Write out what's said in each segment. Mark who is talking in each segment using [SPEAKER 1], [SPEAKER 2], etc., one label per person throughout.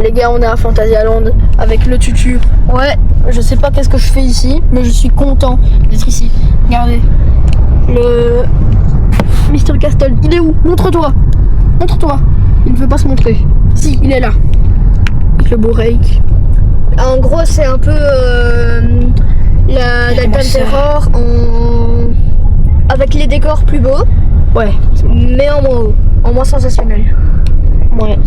[SPEAKER 1] Les gars, on est à Fantasyland avec le tutu. Ouais, je sais pas qu'est-ce que je fais ici, mais je suis content d'être ici. Regardez. Le Mr. Castle, il est où? Montre-toi. Montre-toi. Il ne veut pas se montrer. Si, il est là. Avec le beau rake.
[SPEAKER 2] En gros, c'est un peu la Dalton Terror avec les décors plus beaux.
[SPEAKER 1] Ouais.
[SPEAKER 2] Mais en moins haut, en moins sensationnel.
[SPEAKER 1] Ouais.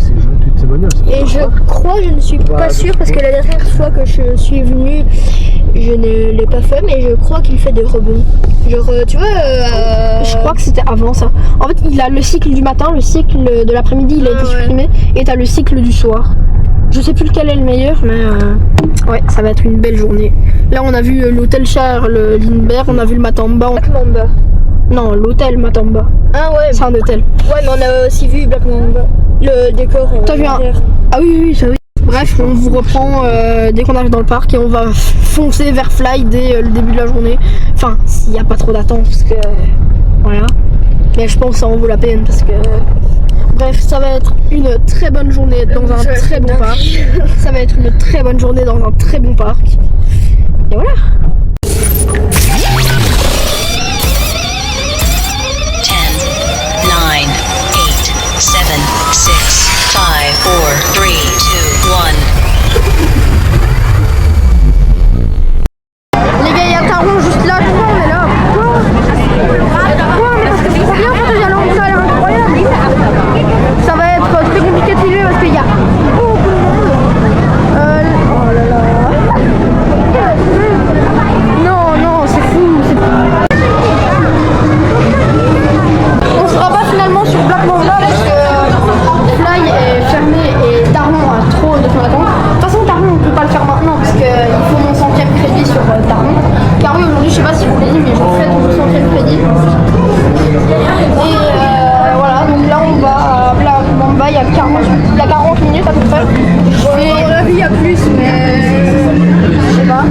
[SPEAKER 2] Et je crois, je ne suis pas sûre parce que la dernière fois que je suis venue, je ne l'ai pas fait, mais je crois qu'il fait des rebonds. Genre, tu vois.
[SPEAKER 1] Je crois que c'était avant ça. En fait, il a le cycle du matin, le cycle de l'après-midi, il a été supprimé, et t'as le cycle du soir. Je sais plus lequel est le meilleur, mais ouais, ça va être une belle journée. Là, on a vu l'hôtel Charles Lindbergh, on a vu le Matamba.
[SPEAKER 2] Black Mamba.
[SPEAKER 1] Non, l'hôtel Matamba.
[SPEAKER 2] Ah ouais.
[SPEAKER 1] C'est un hôtel.
[SPEAKER 2] Ouais, mais on a aussi vu Black Mamba. Le décor.
[SPEAKER 1] T'as vu un... Ah oui, ça oui. Bref, on vous reprend dès qu'on arrive dans le parc et on va foncer vers Fly dès le début de la journée. Enfin, s'il n'y a pas trop d'attente, parce que voilà. Mais je pense que ça en vaut la peine parce que bref, ça va être une très bonne journée dans un très bon parc. Ça va être une très bonne journée dans un très bon parc. Et voilà.
[SPEAKER 3] 7, 6, 5, 4, 3, 2, 1.
[SPEAKER 1] Les gars, il y a Taron juste là, pourquoi on est là? Pourquoi? Mais parce que c'est trop bien Fantasyland, ça a l'air incroyable. Ça va être très compliqué de filmer parce qu'il y a beaucoup de monde. Oh là là. Non, c'est fou. On sera pas finalement sur Black Mamba parce que Fly est fermé et Taron a trop de temps d'attente. De toute façon, Taron on peut pas le faire maintenant parce qu'il faut mon 100e crédit sur Taron. Car oui, aujourd'hui, je sais pas si vous l'avez dit, mais je fais mon 100e crédit. Et voilà, donc là on va à Black Mamba, il y a 40 minutes à peu près. Et à mon avis, il y a plus, mais je sais pas.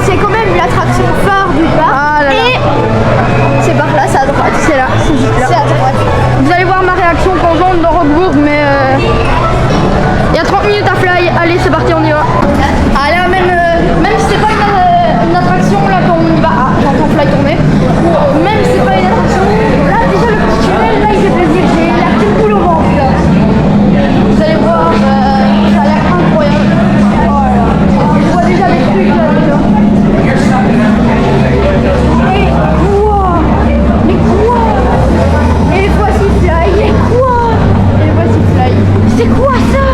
[SPEAKER 1] C'est quand même l'attraction phare du parc. Et c'est par là, c'est à droite, c'est là, c'est juste là. C'est à droite. Vous allez voir ma réaction quand j'entre dans Roquebourg, mais il y a 30 minutes à Fly. Allez, c'est parti, on y va. Allez, même si c'est pas une attraction là quand on y va. Ah, j'entends Fly tourner. Même si c'est pas une attraction, là déjà le petit tunnel, là il fait plaisir. J'ai la petite boule au ventre là. Vous allez voir, ça a l'air incroyable. Voilà. Je vois déjà des trucs là déjà. Mais quoi? Et voici Fly. Mais quoi? Et voici Fly. C'est quoi ça?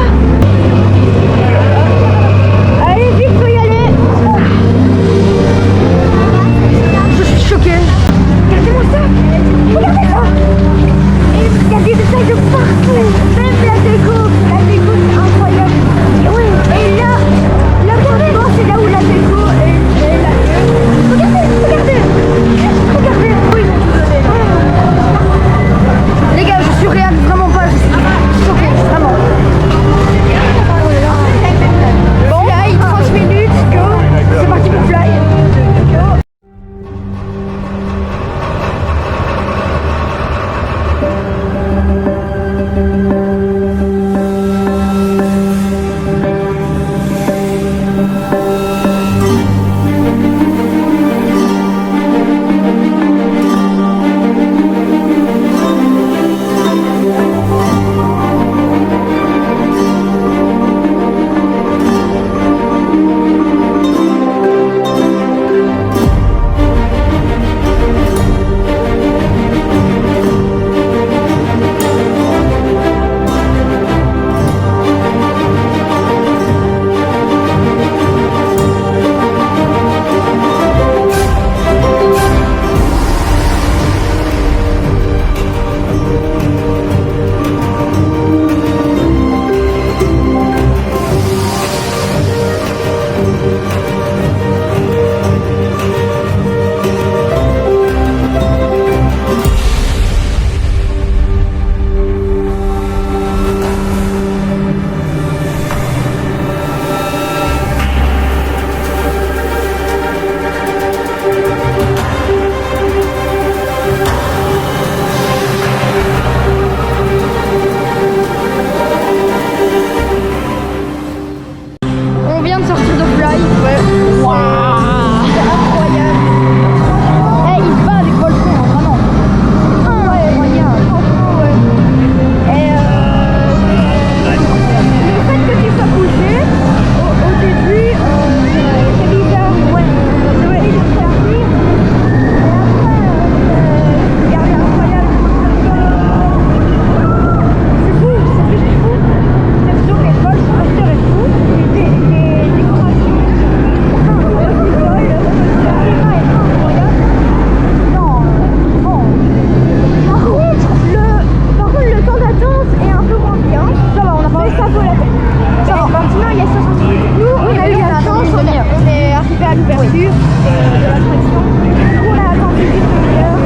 [SPEAKER 2] nature de l'attraction. Du coup, on a attendu juste une heure.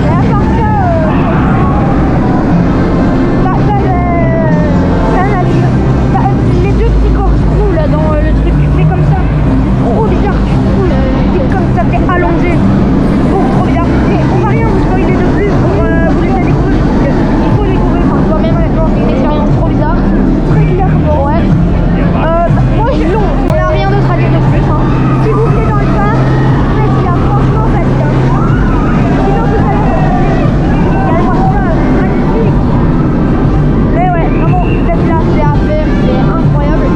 [SPEAKER 2] Et à part ça, t'as la nature. T'as les deux petits corkscrews là dans le truc. Tu fais comme ça. C'est trop bizarre. Tu roules. T'es comme ça, t'es allongé. Beaucoup trop bizarre. Et on va rien vous spoiler de plus pour vous laisser découvrir. Parce qu'il faut découvrir. Enfin, toi-même maintenant, c'est une expérience trop bizarre. Très clairement. Ouais. Moi, on n'a rien d'autre à dire de plus. Hein. Si vous venez dans le parc, faites bien. Franchement, faites bien. Sinon, vous allez voir ça. Magnifique. Mais ouais, vraiment, faites là, c'est à faire. C'est incroyable.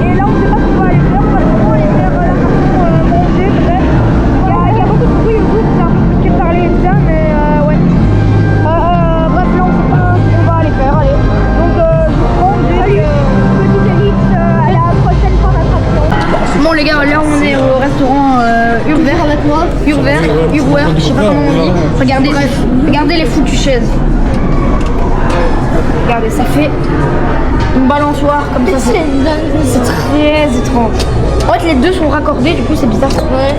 [SPEAKER 2] Et là, on ne sait pas ce qu'on va aller faire. On va vraiment aller faire la façon manger, peut-être. Il y a beaucoup de bruit autour, c'est un peu compliqué de parler de ça, mais ouais. Bref, là, on sait pas ce qu'on va aller faire. Allez. Donc, je vous prends petite élite à la prochaine fin d'attraction.
[SPEAKER 1] Bon les gars, là on est au restaurant Urvert avec moi. Urvert, je sais pas comment on dit. Regardez les foutues chaises. Regardez, ça fait une balançoire comme ça. C'est très étrange. En fait les deux sont raccordés, du coup c'est bizarre. Ouais.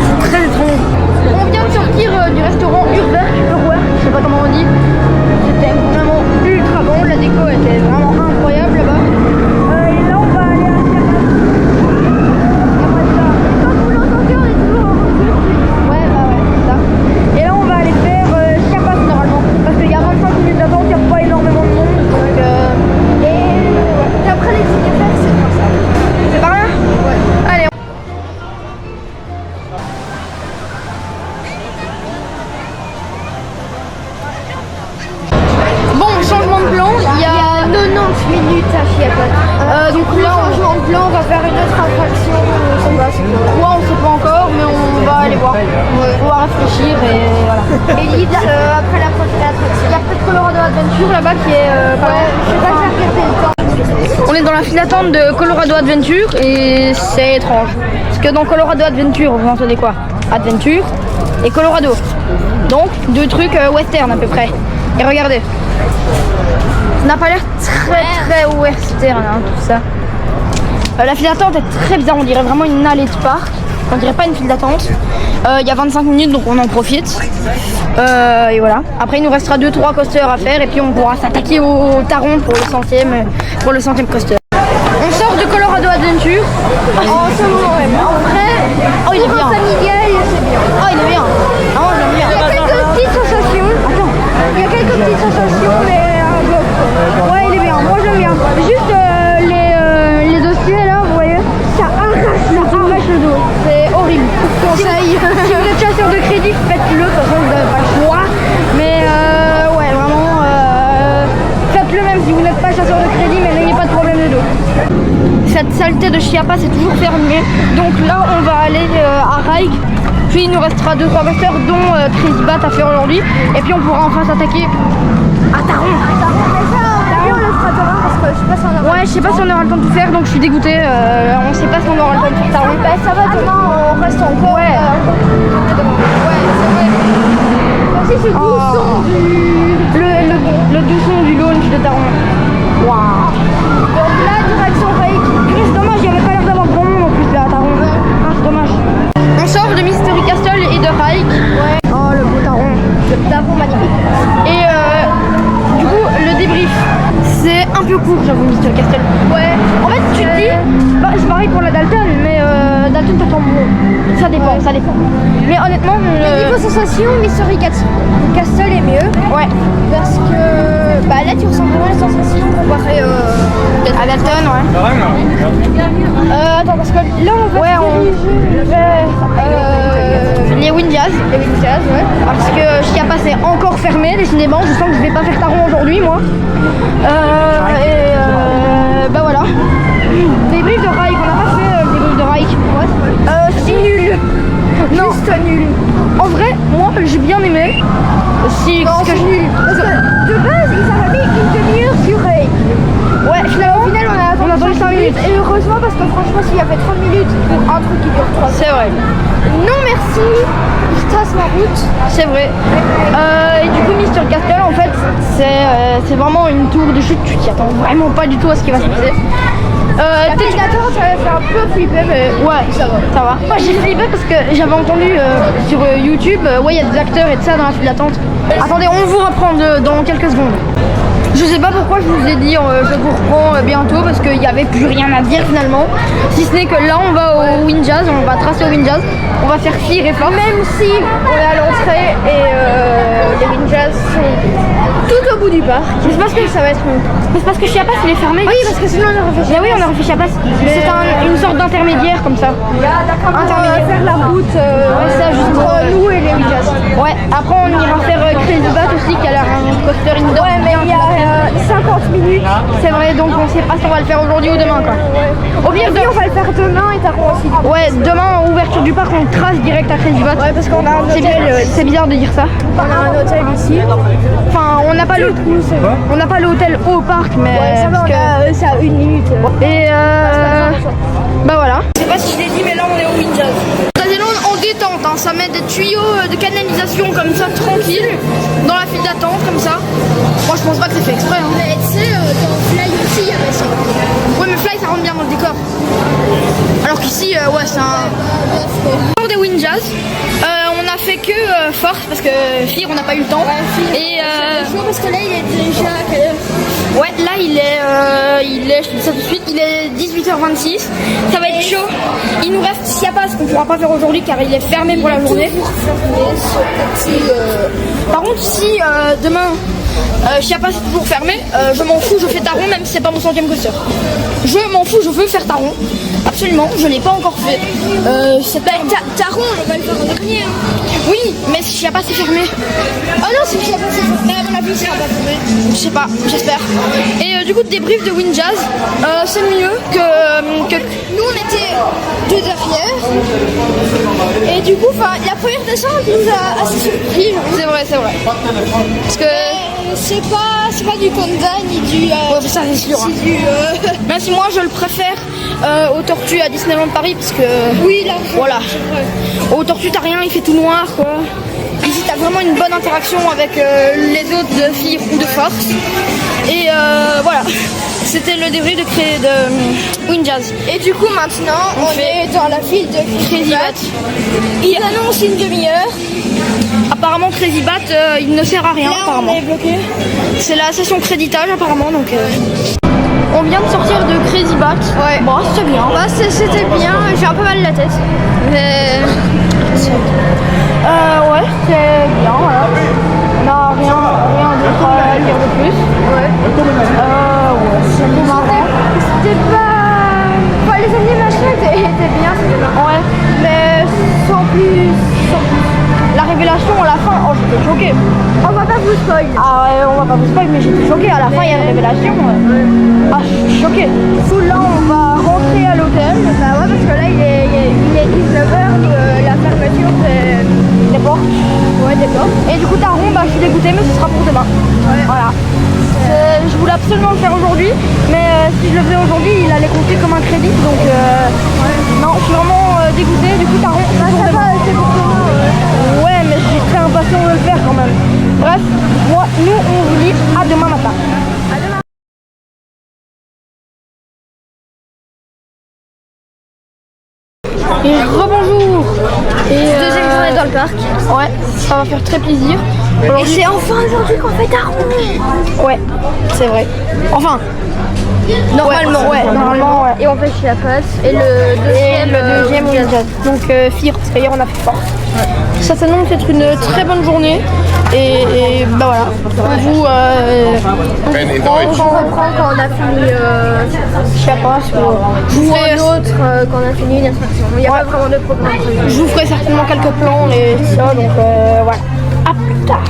[SPEAKER 1] C'est très étrange. On vient de sortir du restaurant Urvert, je sais pas comment on dit. C'était vraiment ultra bon, la déco était vraiment incroyable là-bas.
[SPEAKER 2] Et là, on va aller à comme vous l'entendez, on est toujours en voiture.
[SPEAKER 1] Ouais, c'est ça.
[SPEAKER 2] Et là, on va aller faire Chiapas normalement. Parce qu'il y a 25 minutes d'attente, il n'y a pas énormément de monde. Donc, et après les trucs à faire, c'est comme ça.
[SPEAKER 1] C'est pas rien?
[SPEAKER 2] Ouais.
[SPEAKER 1] Allez. Bon, changement de plan, il y a
[SPEAKER 2] 90 minutes à Chiapas.
[SPEAKER 1] donc là
[SPEAKER 2] Changement de plan, on va faire une autre attraction. On va
[SPEAKER 1] quoi on sait pas encore, mais on va aller voir. On va réfléchir et voilà.
[SPEAKER 2] Elite après la prochaine attraction.
[SPEAKER 1] Il y a peut-être Colorado Adventure là-bas qui est pas loin.
[SPEAKER 2] Je sais pas faire regarder le temps.
[SPEAKER 1] On est dans la file d'attente de Colorado Adventure et c'est étrange. Parce que dans Colorado Adventure, vous entendez quoi? Adventure et Colorado. Donc deux trucs western à peu près. Et regardez. Ça n'a pas l'air très western hein, tout ça. La file d'attente est très bizarre, on dirait vraiment une allée de parc. On dirait pas une file d'attente. Il y a 25 minutes donc on en profite. Et voilà. Après il nous restera 2-3 coasters à faire et puis on pourra s'attaquer au Taron pour le 100e coaster. On sort de Colorado Adventure.
[SPEAKER 2] En ce moment, ouais. Mais en vrai,
[SPEAKER 1] Oh il est bien.
[SPEAKER 2] familial, c'est bien.
[SPEAKER 1] Oh il est bien. Ah moi j'aime bien.
[SPEAKER 2] Il y a quelques petites sensations.
[SPEAKER 1] Attends.
[SPEAKER 2] Il y a quelques petites sensations, mais ouais, il est bien. Moi, j'aime bien. Juste les dossiers là, vous voyez, ça arrache le dos.
[SPEAKER 1] C'est horrible.
[SPEAKER 2] Conseil. Si vous êtes chasseur de crédit, faites-le. De toute façon, vous n'avez pas le choix. Mais ouais, vraiment, faites-le même si vous n'êtes pas chasseur de crédit, mais n'ayez pas de problème de dos. Cette saleté de Chiapas est toujours fermée. Donc là, on va aller à Raik. Puis il nous restera 2-3 coasters dont Crazy Bat à faire aujourd'hui. Et puis on pourra enfin s'attaquer à Taron. Ouais, je sais pas si on aura le temps de tout faire, donc je suis dégoûtée. On sait pas si on aura le temps de faire Taron. Ça va, demain on reste encore.
[SPEAKER 1] Ouais.
[SPEAKER 2] Ouais, c'est vrai. Aussi ce doux son
[SPEAKER 1] Le doux son du launch de Taron. Waouh.
[SPEAKER 2] Donc là, direction Raik.
[SPEAKER 1] C'est dommage, il n'y avait pas l'air d'avoir grand monde en plus là à Taron. Ah, c'est dommage. On sort de Mystery Castle et de Raik.
[SPEAKER 2] Ouais.
[SPEAKER 1] Oh, le beau Taron.
[SPEAKER 2] Le Taron magnifique.
[SPEAKER 1] Et du coup, le débrief, c'est un peu court, j'avoue, Mystery Castle.
[SPEAKER 2] Ouais.
[SPEAKER 1] En fait, tu te dis, bah, c'est pareil pour la Dalton, mais Dalton t'attend bon. Ça dépend,
[SPEAKER 2] Ouais.
[SPEAKER 1] ça dépend. Mais honnêtement,
[SPEAKER 2] Niveau sensation, Mystery Castle est mieux.
[SPEAKER 1] ouais.
[SPEAKER 2] Parce que bah là, tu ressens vraiment les sensations comparé
[SPEAKER 1] À Dalton, ouais.
[SPEAKER 2] attends, parce que là, on va
[SPEAKER 1] Les Wind Jazz.
[SPEAKER 2] les Wind Jazz, ouais.
[SPEAKER 1] Parce que Chiapas est encore fermé, décidément. Je sens que je vais pas faire Taron aujourd'hui, moi. Bah voilà. Débrief de Raik, on n'a pas fait le débrief de Raik.
[SPEAKER 2] Si nul.
[SPEAKER 1] Non.
[SPEAKER 2] Juste nul.
[SPEAKER 1] En vrai, moi j'ai bien aimé. Si,
[SPEAKER 2] Non,
[SPEAKER 1] ce que
[SPEAKER 2] c'est
[SPEAKER 1] je-
[SPEAKER 2] nul. Parce que de base, ils avaient mis une demi-heure sur Raik.
[SPEAKER 1] Ouais, finalement,
[SPEAKER 2] Au final, on a attendu 5 minutes. Et heureusement, parce que franchement, s'il y avait 30 minutes pour un truc qui dure 3
[SPEAKER 1] c'est vrai.
[SPEAKER 2] non merci, je trace ma route.
[SPEAKER 1] C'est vrai. Et du coup, Mystery Castle, en fait, c'est vraiment une tour de chute. Tu t'y attends vraiment pas du tout à ce qui va se passer. Terminator, ça fait un peu flipper, mais ouais, ça va. Moi j'ai flippé parce que j'avais entendu sur YouTube, ouais, il y a des acteurs et tout ça dans la file d'attente. Attendez, on vous reprend dans quelques secondes. Je sais pas pourquoi je vous ai dit je vous reprends bientôt parce qu'il n'y avait plus rien à dire finalement. Si ce n'est que là on va au Windjazz, on va tracer au Windjazz, on va faire Fear et Force. Même si on est à l'entrée et les Windjazz sont tout au bout du parc. C'est parce que ça va être c'est parce que Chiapas il est fermé. Oui, parce que sinon on aurait fait Chiapas. Oui, on aurait fait Chiapas. C'est une sorte d'intermédiaire comme ça. D'accord, on va faire la route ça, juste entre nous et les Windjazz. Ouais, après on ira faire Crazy Bat aussi qui a l'air un coaster indoor. Ouais, mais il y a 50 minutes. C'est vrai, donc on sait pas si on va le faire aujourd'hui ou demain quoi. Au pire, on va le faire demain et Taron aussi. Ouais, demain ouverture du parc, on trace direct à Crazy Bat. Ouais, parce qu'on a un hôtel. C'est bizarre de dire ça. On a un hôtel ici. Enfin, on n'a pas l'hôtel au parc, mais ouais, ça va, c'est à 1 minute. Et bah voilà. Je sais pas si je l'ai dit, mais là on est au Windjazz. En détente, hein, ça met des tuyaux de canalisation comme ça, tranquille, dans la file d'attente, comme ça. Moi je pense pas que c'est fait exprès. Hein. Mais tu sais, dans Fly aussi, il y avait ça. Ouais, mais Fly ça rentre bien dans le décor. Alors qu'ici, ouais, c'est un. Pour des Windjazz, on a fait que Force parce que Fear on n'a pas eu le temps. Ouais, et parce que là il est déjà. Ouais, là il est, je te dis ça tout de suite, il est 18h26. Ça va être chaud. Il nous reste Chiapas qu'on pourra pas faire aujourd'hui car il est fermé pour la journée. Par contre, si demain Chiapas est toujours fermé, je m'en fous, je fais Taron même si c'est pas mon 100e coaster. Je m'en fous, je veux faire Taron. Absolument, je l'ai pas encore fait. C'est pas Taron, on va le faire en dernier. Oui, mais si Chiapas c'est fermé. Oh non, si Chiapas c'est fermé, à mon avis il sera pas fermé. Je sais pas, j'espère. Et du coup, débrief de Windjazz, c'est mieux que. Nous on était 2 heures hier. Et du coup, la première descente nous a assez surpris. C'est vrai. Parce que. C'est pas du Conda ni du. Ouais, ça c'est sûr. Même si moi je le préfère aux tortues à Disneyland Paris parce que. Oui, là. Voilà. Aux tortues t'as rien, il fait tout noir quoi. Ici t'as vraiment une bonne interaction avec les autres de Fear ou de Force. Et voilà. C'était le débrief de Windjazz. Et du coup maintenant on est dans la file de Crazy Bat. Ils annoncent une demi-heure. Apparemment Crazy Bat il ne sert à rien. Là, apparemment. On est bloqué. C'est la session créditage apparemment donc. On vient de sortir de Crazy Bat. Ouais. Bon c'était bien. Bah, c'était bien. J'ai un peu mal la tête. Mais ouais c'est bien voilà. On n'a rien d'autre à dire de plus. Ouais. Ouais c'est un peu marrant. C'était pas. Enfin, les animations étaient bien, c'était marrant. Ouais. Mais sans plus. La révélation à la fin, oh j'étais choquée. On va pas vous spoil. Ah ouais, on va pas vous spoil, mais j'étais choquée. À la fin, il y a une révélation. Ah, je suis choquée. Du coup, là, on va rentrer à l'hôtel. Bah ouais, parce que là, il est 19h, la fermeture des portes. Ouais, des portes. Et du coup, Taron, bah je suis dégoûtée, mais ce sera pour demain. Ouais. Voilà. Je voulais absolument le faire aujourd'hui, mais si je le faisais aujourd'hui, il allait compter comme un crédit. Donc, non, je suis vraiment dégoûtée. Du coup, Taron, c'est pour demain. Ouais, mais je suis très impatient de le faire quand même. Bref, nous on vous dit à demain matin. À demain. Et rebonjour. Et deuxième journée dans le parc. Ouais, ça va faire très plaisir. Et c'est enfin aujourd'hui qu'on fait Taron. Ouais, c'est vrai. Enfin. Normalement, ouais. Et on fait Chiapas. Et le deuxième Windjazz. Donc Fear, parce qu'hier on a fait Force. Ouais. Ça s'annonce être une très bonne journée. Et bah voilà. Vous on reprend quand on a fini Chiapas ou un autre quand on a fini une attraction. Il n'y a pas vraiment de programme. Je vous ferai certainement quelques plans et ça, donc voilà. À plus tard.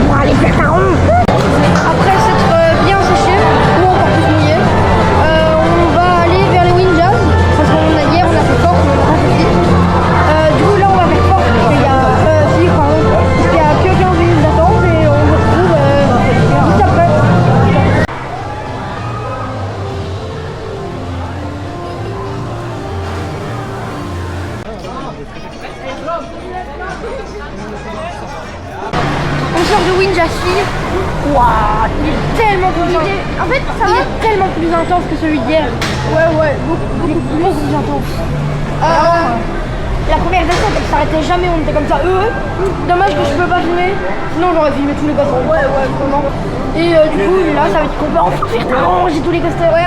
[SPEAKER 2] pour aller faire ta ronde.
[SPEAKER 1] Après s'être bien séché, ou encore plus mouillé, on va aller vers les Windjazz. Parce qu'on a hier, on a fait fort, on a fait vite. Du coup, là, on va faire fort parce qu'il y a il y a que 15 minutes d'attente et on se retrouve juste après. On sort de Windjazz. Waouh, il est tellement plus intense. En fait, ça va être tellement plus intense que celui d'hier. Ouais, beaucoup plus intense. La première descente, elle s'arrêtait jamais, on était comme ça. Dommage que je peux pas filmer, sinon j'aurais filmé tous les coasters. Ouais, vraiment. Et du coup, là, ça veut dire qu'on peut enfin faire ranger tous les coasters. Ouais,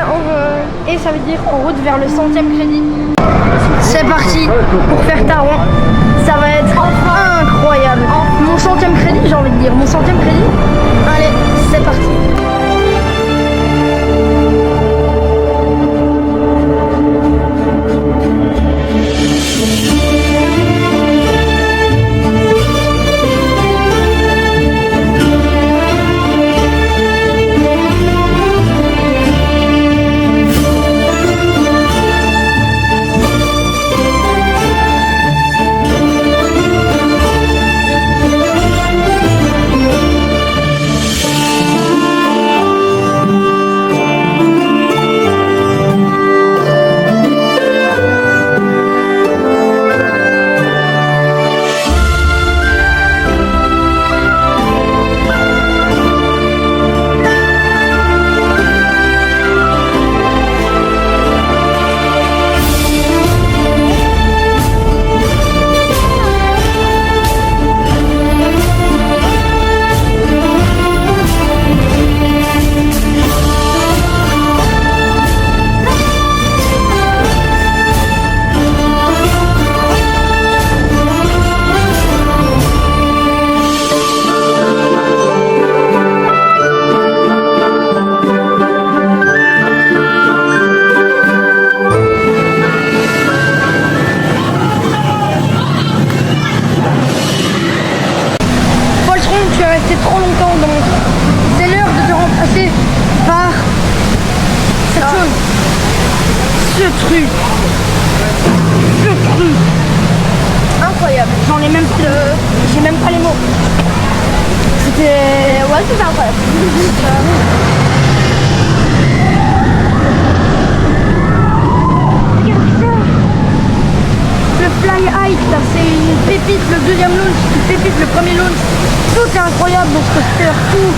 [SPEAKER 1] et ça veut dire en route vers le 100e crédit. C'est parti pour faire Taron. Ça va être incroyable. Mon 100e crédit, j'ai envie de dire. Mon 100e crédit. Allez, c'est parti. Trop longtemps donc c'est l'heure de te remplacer par cette chose, ce truc incroyable. J'ai même pas les mots. C'était incroyable. Le Fly High, c'est une pépite, le deuxième launch, une pépite, le premier launch. Tout est incroyable dans ce coaster, tout.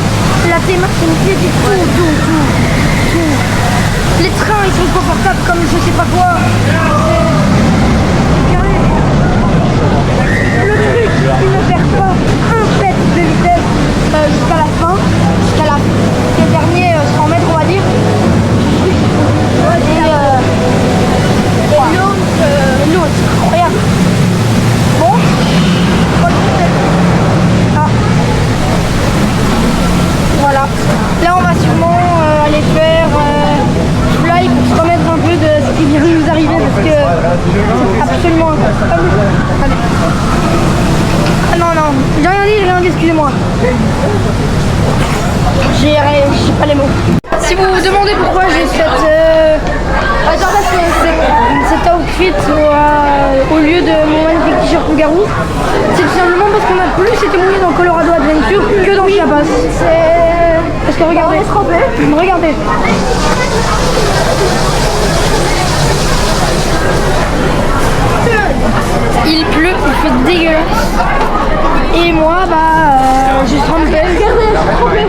[SPEAKER 1] La thématique, c'est une pépite, tout. Les trains, ils sont confortables comme je sais pas quoi. Le truc, il ne perd pas un pet de vitesse jusqu'à la fin, les derniers 100 mètres, on va dire. Et l'autre, incroyable. Bon. Voilà. Là, on va sûrement aller faire fly pour se remettre un peu de ce qui vient de nous arriver parce que c'est absolument incroyable. Allez. Ah non, j'ai rien dit, excusez-moi. J'ai pas les mots. Si vous vous demandez pourquoi j'ai cet outfit au lieu de mon magnifique t-shirt loup-garou, c'est tout simplement parce qu'on a plus été mouillé dans Colorado Adventure que dans Chiapas. Parce que regardez, regardez. Il pleut, il fait dégueulasse. Et moi, je suis trempée. Regardez, je suis trempée.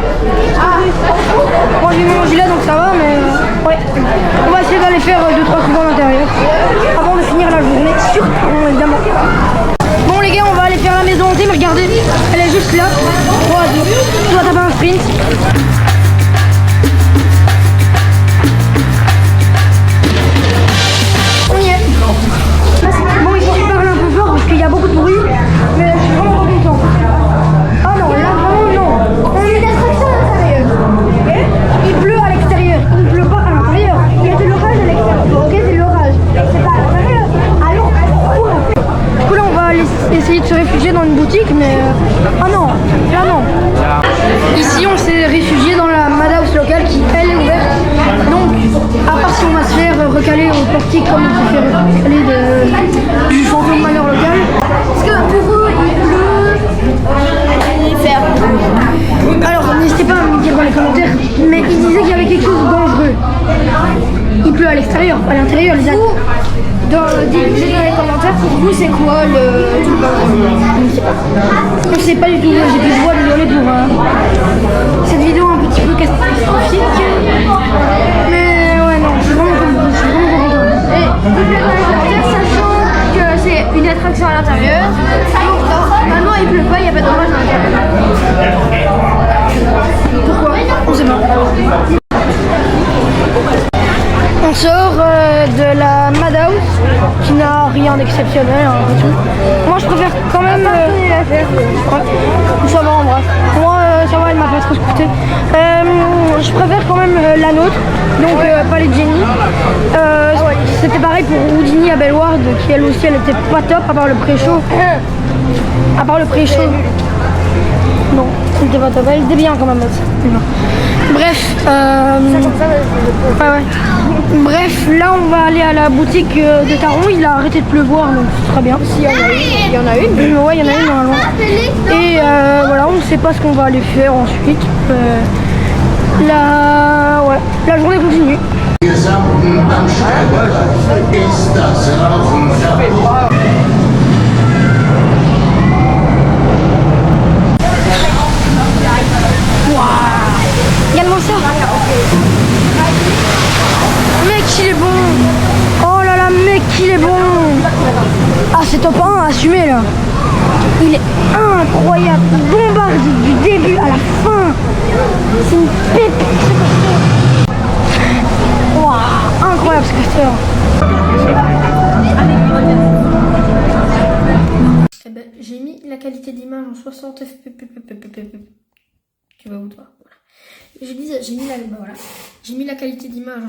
[SPEAKER 1] Moi j'ai mis mon gilet donc ça va, mais ouais. On va essayer d'aller faire 2-3 secondes à l'intérieur avant de finir la journée sur Taron, évidemment. Bon les gars, on va aller faire la maison hantée, mais regardez, elle est juste là. 3, 2, tu dois taper un sprint. On y est. Bon, il faut que je parle un peu fort parce qu'il y a beaucoup de bruit, mais je suis vraiment pas content. Ah non, là vraiment non. On est d'attraction à l'intérieur. Il pleut à l'extérieur, il ne pleut pas à l'intérieur. Il y a de l'orage à l'extérieur. Ok, c'est de l'orage. C'est pas à l'intérieur. Alors, du coup là on va essayer de se réfugier dans une boutique, mais ah non, là non.
[SPEAKER 2] Ici, on s'est réfugié dans la Madhouse locale qui, elle, est ouverte. Donc, à part si on va se faire recaler au portique comme on s'est fait recaler du fantôme malheur local. Parce que pour eux, il pleut, il fait. Alors, n'hésitez pas à me dire dans les commentaires, mais ils disaient qu'il y avait quelque chose de dangereux. Il pleut à l'extérieur, à l'intérieur, les dites dans les commentaires, pour vous, c'est quoi le truc dangereux? On sait pas du tout, j'ai plus de voix, désolé pour cette vidéo un petit peu catastrophique. Mais ouais, non, je suis vraiment content. Et sachant que c'est une attraction à l'intérieur, maintenant il pleut pas, il n'y a pas d'orage à l'intérieur. Pourquoi? On sait pas. On sort de la Madhouse qui n'a rien d'exceptionnel et tout. Moi je préfère quand même ça va en bref. Moi ça va, elle m'a pas trop scouté. Je préfère quand même la nôtre, donc Palais de Génie. C'était pareil pour Houdini à Bellward qui elle aussi elle était pas top à part le pré-show. Non, elle était pas top, elle était bien quand même. Bref, bref, là on va aller à la boutique de Taron, il a arrêté de pleuvoir donc c'est très bien. Si, il y en a une. Ouais, il y en a une normalement. Et voilà, on ne sait pas ce qu'on va aller faire ensuite. La journée continue. Regarde-moi ça. Mec, il est bon. Oh là là, mec, il est bon. Ah, c'est top 1, assumé là. Il est incroyable. Il bombarde du début à la fin. C'est une pépite. Waouh, incroyable ce coaster. Eh ben, j'ai mis la qualité d'image en 60 fps. Tu vas où toi? Je disais, j'ai mis la qualité d'image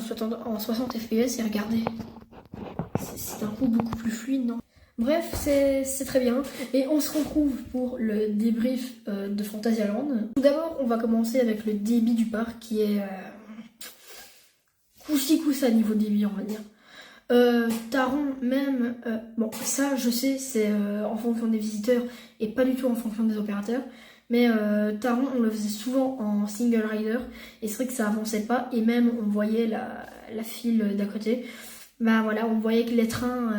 [SPEAKER 2] en 60 fps et regardez, c'est un coup beaucoup plus fluide, non? Bref, c'est très bien. Et on se retrouve pour le débrief de Phantasialand. Tout d'abord, on va commencer avec le débit du parc qui est coup-ci coup-ça niveau débit, on va dire. Taron même, bon ça je sais, c'est en fonction des visiteurs et pas du tout en fonction des opérateurs. Mais Taron, on le faisait souvent en single rider et c'est vrai que ça avançait pas et même on voyait la file d'à côté. Bah voilà, on voyait que les trains,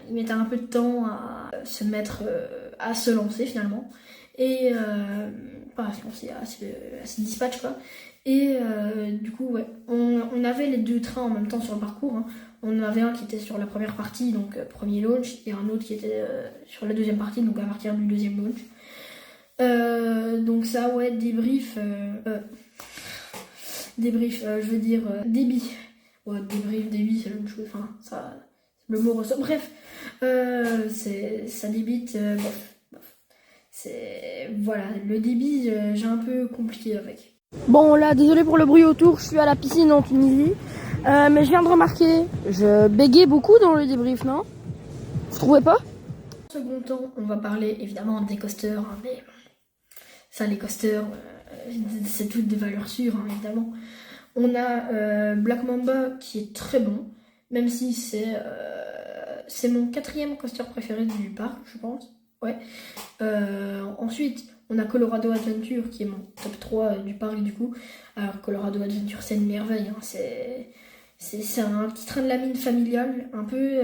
[SPEAKER 2] ils mettaient un peu de temps à se mettre, à se lancer finalement. Et pas à se lancer, à se dispatch quoi. Et du coup, ouais, on avait les deux trains en même temps sur le parcours. Hein. On en avait un qui était sur la première partie, donc premier launch, et un autre qui était sur la deuxième partie, donc à partir du deuxième launch. Donc ça, ouais, débrief, je veux dire débit. Ouais, débrief, débit, c'est la même chose, enfin, ça, le mot ressort. Bref, ça débite, c'est, voilà, le débit, j'ai un peu compliqué avec. Bon là, désolé pour le bruit autour, je suis à la piscine en Tunisie, mais je viens de remarquer, je bégayais beaucoup dans le débrief, non? Vous trouvez pas? En second temps, on va parler évidemment des coasters, hein, mais ça, les coasters, c'est toutes des valeurs sûres, hein, évidemment. On a Black Mamba qui est très bon, même si c'est mon 4e coaster préféré du parc, je pense. Ouais. Ensuite, on a Colorado Adventure qui est mon top 3 du parc du coup. Alors Colorado Adventure c'est une merveille, hein. C'est un petit train de la mine familial, un peu,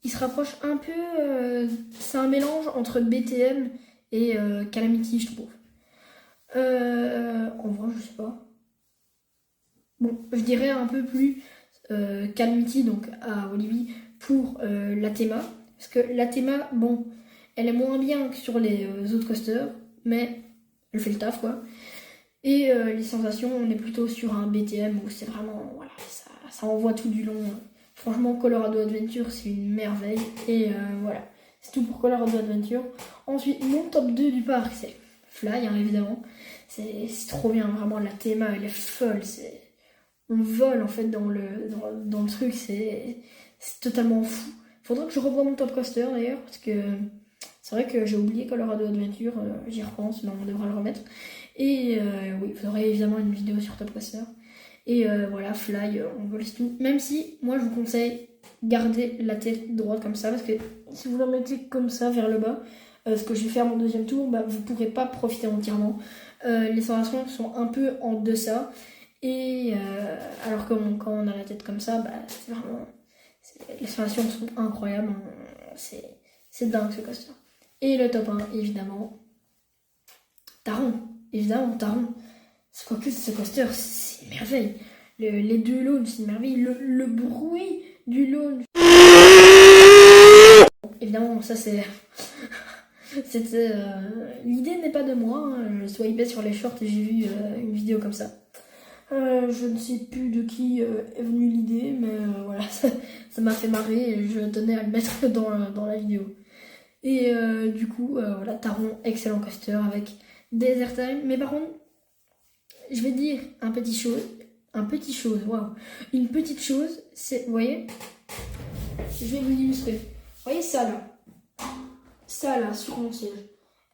[SPEAKER 2] il se rapproche un peu, c'est un mélange entre BTM et Calamity je trouve. En vrai je sais pas. Bon, je dirais un peu plus Calamity donc à Walibi pour l'Athema. Parce que l'Athema, bon, elle est moins bien que sur les autres coasters, mais elle fait le taf quoi. Et les sensations, on est plutôt sur un BTM où c'est vraiment, voilà, ça envoie tout du long. Franchement, Colorado Adventure, c'est une merveille. Et voilà, c'est tout pour Colorado Adventure. Ensuite, mon top 2 du parc, c'est Fly, hein, évidemment. C'est trop bien, vraiment, la théma, elle est folle. On vole, en fait, dans le truc, c'est totalement fou. Faudrait que je revoie mon top coaster, d'ailleurs, parce que c'est vrai que j'ai oublié Colorado Adventure, j'y repense, mais on devra le remettre.
[SPEAKER 1] Et oui, vous aurez évidemment une vidéo sur Top Coaster. Et voilà, Fly, on vole tout. Même si, moi je vous conseille, garder la tête droite comme ça, parce que si vous la mettez comme ça vers le bas, ce que je vais faire mon deuxième tour, bah, vous ne pourrez pas profiter entièrement. Les sensations sont un peu en deçà. Et alors que quand on a la tête comme ça, bah, c'est vraiment... les sensations sont incroyables. C'est dingue ce coaster. Et le top 1, évidemment, Taron. Évidemment, Taron. C'est quoi que ce coaster, c'est une merveille. Les deux launches, c'est une merveille. Le bruit du launch. Évidemment, ça c'est... L'idée n'est pas de moi. Je swipais sur les shorts et j'ai vu une vidéo comme ça. Je ne sais plus de qui est venue l'idée, mais voilà, ça m'a fait marrer et je tenais à le mettre dans la vidéo. Et du coup, voilà, Taron, excellent coaster avec Desert Time. Mais par contre, je vais dire une petite chose, c'est, vous voyez, je vais vous illustrer. Vous voyez ça là, sur mon siège.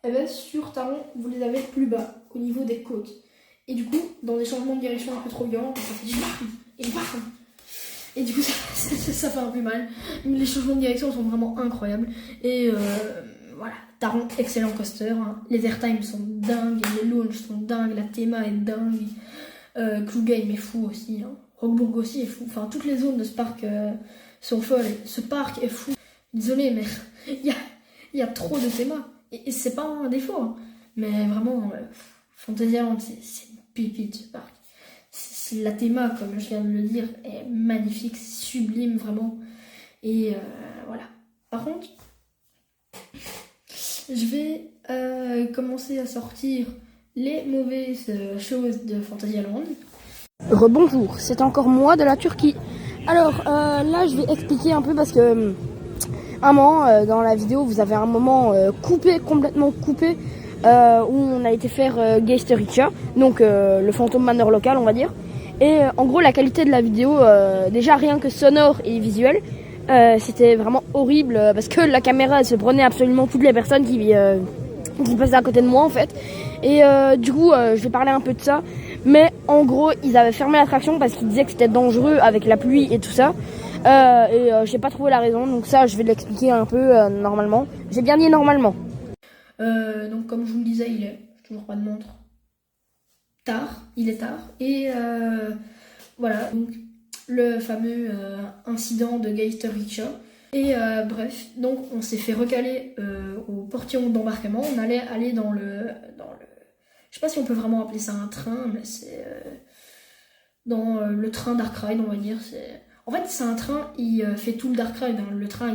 [SPEAKER 1] Et bien sur Taron, vous les avez plus bas, au niveau des côtes. Et du coup, dans des changements de direction un peu trop violents, ça fait du bam. Et du coup, ça fait un peu mal. Mais les changements de direction sont vraiment incroyables. Et voilà, Taron, excellent coaster. Hein. Les airtimes sont dingues, les launches sont dingues, la théma est dingue. Clue Game est fou aussi. Hein. Rockburg aussi est fou. Enfin, toutes les zones de ce parc sont folles. Ce parc est fou. Désolé, mais il y a trop de thémas. Et c'est pas un défaut. Hein. Mais vraiment, Fantasyland, c'est une pépite ce parc. La théma, comme je viens de le dire, est magnifique, sublime vraiment. Et voilà. Par contre, je vais commencer à sortir les mauvaises choses de Fantasyland.
[SPEAKER 2] Rebonjour, c'est encore moi de la Turquie. Alors là, je vais expliquer un peu parce que un moment dans la vidéo, vous avez un moment complètement coupé. Où on a été faire Geisterica, donc le Phantom Manor local on va dire. Et en gros la qualité de la vidéo, déjà rien que sonore et visuel, c'était vraiment horrible parce que la caméra elle se prenait absolument toutes les personnes qui passaient à côté de moi en fait. Et du coup je vais parler un peu de ça. Mais en gros ils avaient fermé l'attraction parce qu'ils disaient que c'était dangereux avec la pluie et tout ça. Et j'ai pas trouvé la raison, donc ça je vais l'expliquer un peu normalement. J'ai bien dit normalement.
[SPEAKER 1] Donc comme je vous le disais, il est toujours pas de montre. Il est tard. Et voilà, donc le fameux incident de Geisterica. Et bref, donc on s'est fait recaler au portillon d'embarquement. On allait aller dans le... Je sais pas si on peut vraiment appeler ça un train, mais c'est dans le train Dark Ride, on va dire. En fait, c'est un train, il fait tout le Dark Ride. Hein. Le train,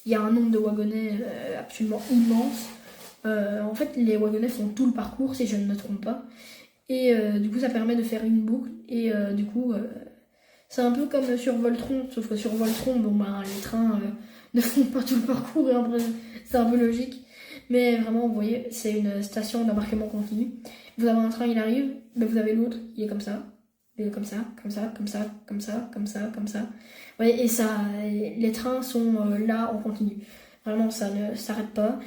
[SPEAKER 1] il y a un nombre de wagonnets absolument immense. En fait, les wagonnets font tout le parcours, si je ne me trompe pas. Et du coup, ça permet de faire une boucle. Et du coup, c'est un peu comme sur Voltron. Sauf que sur Voltron, bon, bah, les trains ne font pas tout le parcours. Et après, c'est un peu logique. Mais vraiment, vous voyez, c'est une station d'embarquement continu. Vous avez un train, il arrive. Ben, vous avez l'autre, il est comme ça. Comme ça, comme ça, comme ça, comme ça, comme ça, comme ça. Ouais, et ça, les trains sont là en continu. Vraiment, ça ne s'arrête pas.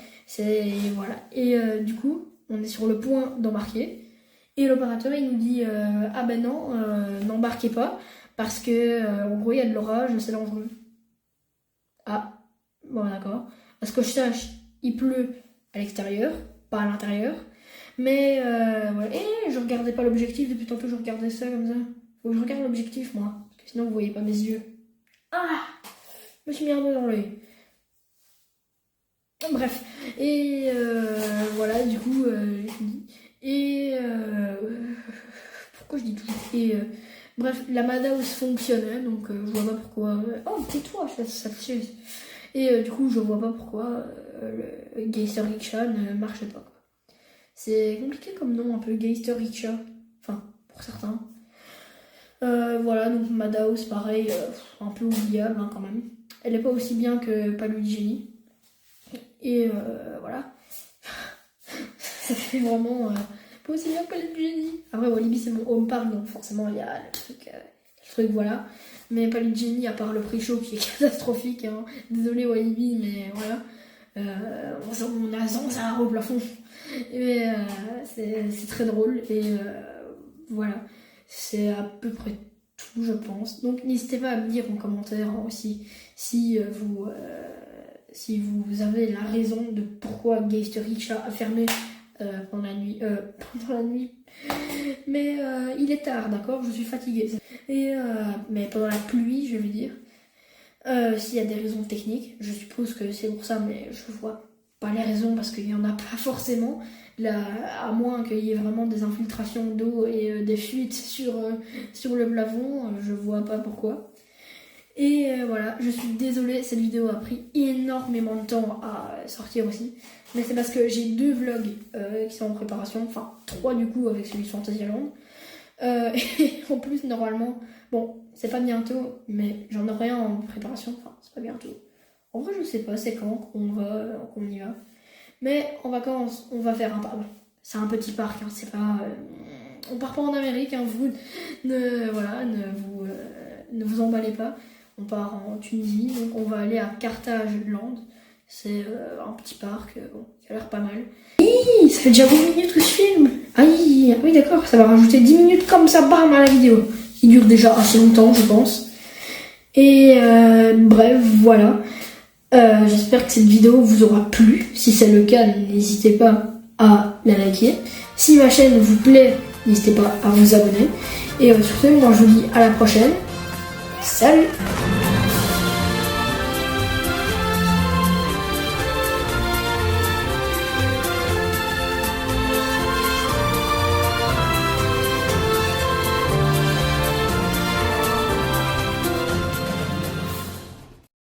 [SPEAKER 1] Voilà. Et du coup, on est sur le point d'embarquer. Et l'opérateur, il nous dit ah ben non, n'embarquez pas. Parce que, en gros, il y a de l'orage, c'est dangereux. Ah, bon, d'accord. Parce que je sache, il pleut à l'extérieur, pas à l'intérieur. Mais voilà. Et je regardais pas l'objectif, depuis tantôt je regardais ça comme ça. Faut que je regarde l'objectif moi, parce que sinon vous voyez pas mes yeux. Ah, je me suis mis un doigt dans l'œil. Bref, et voilà, du coup, je dis. Et pourquoi je dis tout ça? Et bref, la Madhouse fonctionnait, donc je vois pas pourquoi. Oh, tais-toi, ça te suit. Et du coup, je vois pas pourquoi le Geisterica ne marchait pas. C'est compliqué comme nom, un peu Geisterica, enfin, pour certains. Voilà, donc Madhouse, pareil, un peu oubliable hein, quand même. Elle est pas aussi bien que Palud-Genie. Et voilà. Ça fait vraiment pas aussi bien que Palud-Genie. Après, Walibi, c'est mon home park, donc forcément, il y a le truc, voilà. Mais Palud-Genie, à part le prix chaud qui est catastrophique, hein. Désolé Walibi, mais voilà.
[SPEAKER 4] On a Zanzare au plafond. Et c'est très drôle. Et voilà, c'est à peu près tout, je pense. Donc n'hésitez pas à me dire en commentaire aussi si vous avez la raison de pourquoi Geister Rikscha a fermé pendant la nuit. Mais il est tard, d'accord, je suis fatiguée. Et mais pendant la pluie, je veux dire. S'il y a des raisons techniques, je suppose que c'est pour ça, mais je vois pas les raisons parce qu'il y en a pas forcément. Là, à moins qu'il y ait vraiment des infiltrations d'eau et des fuites sur le plafond, je vois pas pourquoi. Et voilà, je suis désolée, cette vidéo a pris énormément de temps à sortir aussi. Mais c'est parce que j'ai 2 vlogs qui sont en préparation, enfin 3 du coup avec celui de Fantasyland. Et en plus, normalement, bon, c'est pas bientôt, mais j'en aurai un en préparation, enfin c'est pas bientôt. En vrai, je sais pas c'est quand qu'on y va. Mais en vacances, on va faire un parc. C'est un petit parc, hein, c'est pas... on part pas en Amérique, hein, vous ne vous emballez pas. On part en Tunisie, donc on va aller à Carthage-Land. C'est un petit parc, bon, qui a l'air pas mal. Hi, ça fait déjà 20 minutes que je filme. Oui, d'accord, ça va rajouter 10 minutes comme ça, bam, à la vidéo. Qui dure déjà assez longtemps, je pense. Et bref, voilà. J'espère que cette vidéo vous aura plu. Si c'est le cas, n'hésitez pas à la liker. Si ma chaîne vous plaît, n'hésitez pas à vous abonner. Et sur ce, moi je vous dis à la prochaine. Salut!